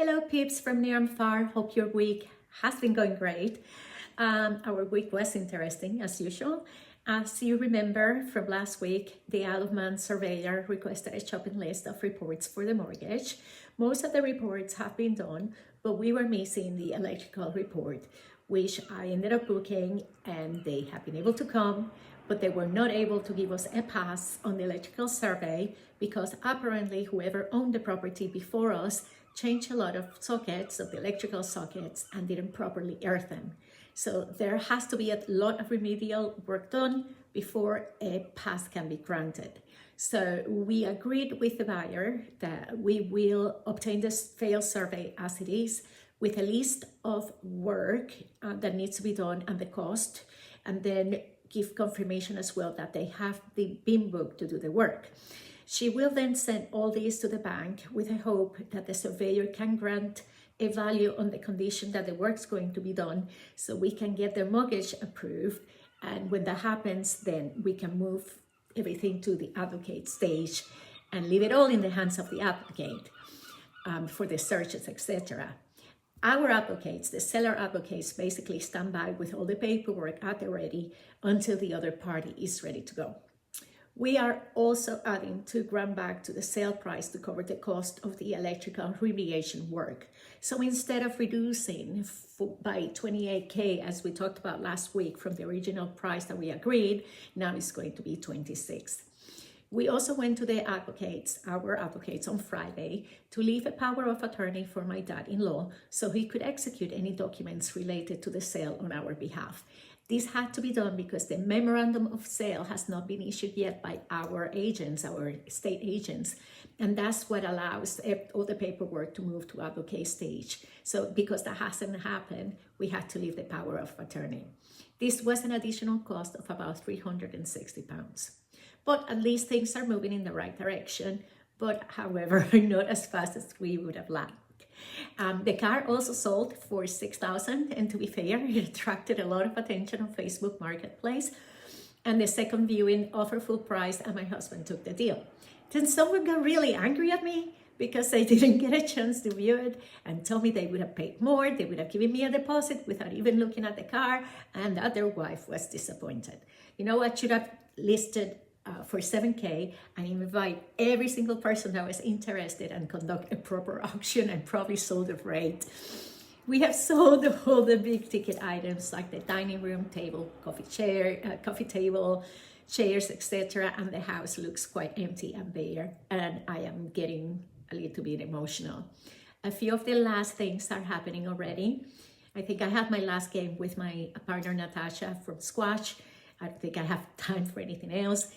Hello peeps from near and far, hope your week has been going great. Our week was interesting as usual. As you remember from last week, the Isle of Man surveyor requested a shopping list of reports for the mortgage. Most of the reports have been done, but we were missing the electrical report, which I ended up booking, and they have been able to come, but they were not able to give us a pass on the electrical survey because apparently whoever owned the property before us changed a lot of sockets, of the electrical sockets, and didn't properly earth them. So there has to be a lot of remedial work done before a pass can be granted. So we agreed with the buyer that we will obtain this failed survey as it is, with a list of work that needs to be done and the cost, and then give confirmation as well that they have been booked to do the work. She will then send all these to the bank with a hope that the surveyor can grant a value on the condition that the work's going to be done, so we can get the mortgage approved. And when that happens, then we can move everything to the advocate stage and leave it all in the hands of the advocate for the searches, etc. Our advocates, the seller advocates, basically stand by with all the paperwork at the ready until the other party is ready to go. We are also adding $2,000 back to the sale price to cover the cost of the electrical remediation work. So instead of reducing by $28K, as we talked about last week from the original price that we agreed, now it's going to be $26,000. We also went to the advocates, our advocates, on Friday to leave a power of attorney for my dad-in-law so he could execute any documents related to the sale on our behalf. This had to be done because the memorandum of sale has not been issued yet by our agents, our estate agents, and that's what allows all the paperwork to move to advocate stage. So because that hasn't happened, we had to leave the power of attorney. This was an additional cost of about £360. But at least things are moving in the right direction, but however, not as fast as we would have liked. The car also sold for $6,000, and to be fair, it attracted a lot of attention on Facebook Marketplace. And the second viewing offered full price, and my husband took the deal. Then someone got really angry at me because I didn't get a chance to view it and told me they would have paid more, they would have given me a deposit without even looking at the car, and the other wife was disappointed. You know what, should have listed for $7K and invite every single person that was interested and conduct a proper auction and probably sold the rate. We have sold all the big ticket items like the dining room table, coffee table, chairs, etc. And the house looks quite empty and bare, and I am getting a little bit emotional. A few of the last things are happening already. I think I had my last game with my partner Natasha from squash. I don't think I have time for anything else.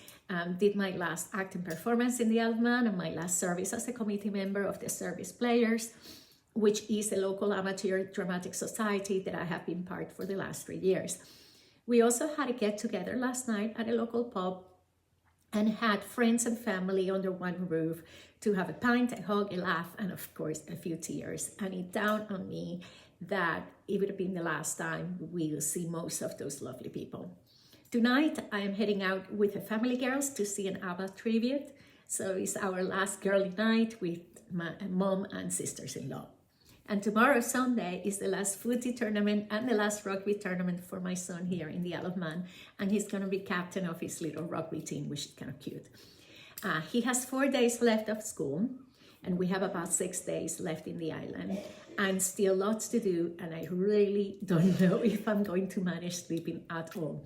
Did my last acting performance in the Isle of Man and my last service as a committee member of the Service Players, which is a local amateur dramatic society that I have been part for the last 3 years. We also had a get-together last night at a local pub and had friends and family under one roof to have a pint, a hug, a laugh, and of course a few tears. And it dawned on me that it would have been the last time we'll see most of those lovely people. Tonight, I am heading out with the family girls to see an ABBA tribute. So it's our last girly night with my mom and sisters-in-law. And tomorrow, Sunday, is the last footy tournament and the last rugby tournament for my son here in the Isle of Man. And he's going to be captain of his little rugby team, which is kind of cute. He has 4 days left of school, and we have about 6 days left in the island. And still lots to do, and I really don't know if I'm going to manage sleeping at all.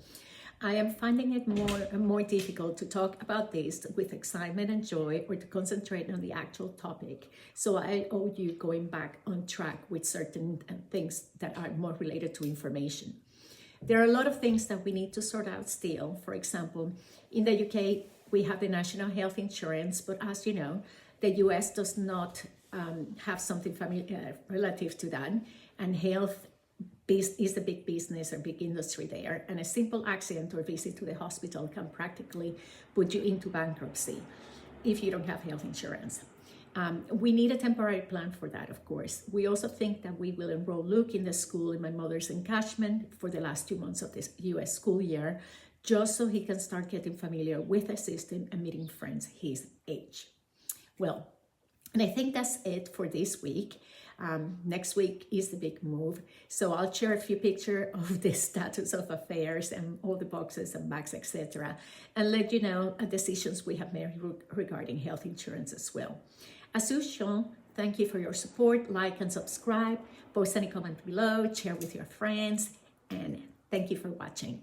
I am finding it more and more difficult to talk about this with excitement and joy, or to concentrate on the actual topic. So I owe you going back on track with certain things that are more related to information. There are a lot of things that we need to sort out still. For example, in the UK, we have the National Health Insurance, but as you know, the US does not have something relative to that, and health is a big business or big industry there, and a simple accident or visit to the hospital can practically put you into bankruptcy if you don't have health insurance. We need a temporary plan for that, of course. We also think that we will enroll Luke in the school in my mother's encashment for the last 2 months of this US school year, just so he can start getting familiar with the system and meeting friends his age. Well, and I think that's it for this week. Next week is the big move. So I'll share a few pictures of the status of affairs and all the boxes and bags, etc. and let you know decisions we have made regarding health insurance as well. As usual, thank you for your support. Like and subscribe. Post any comment below. Share with your friends. And thank you for watching.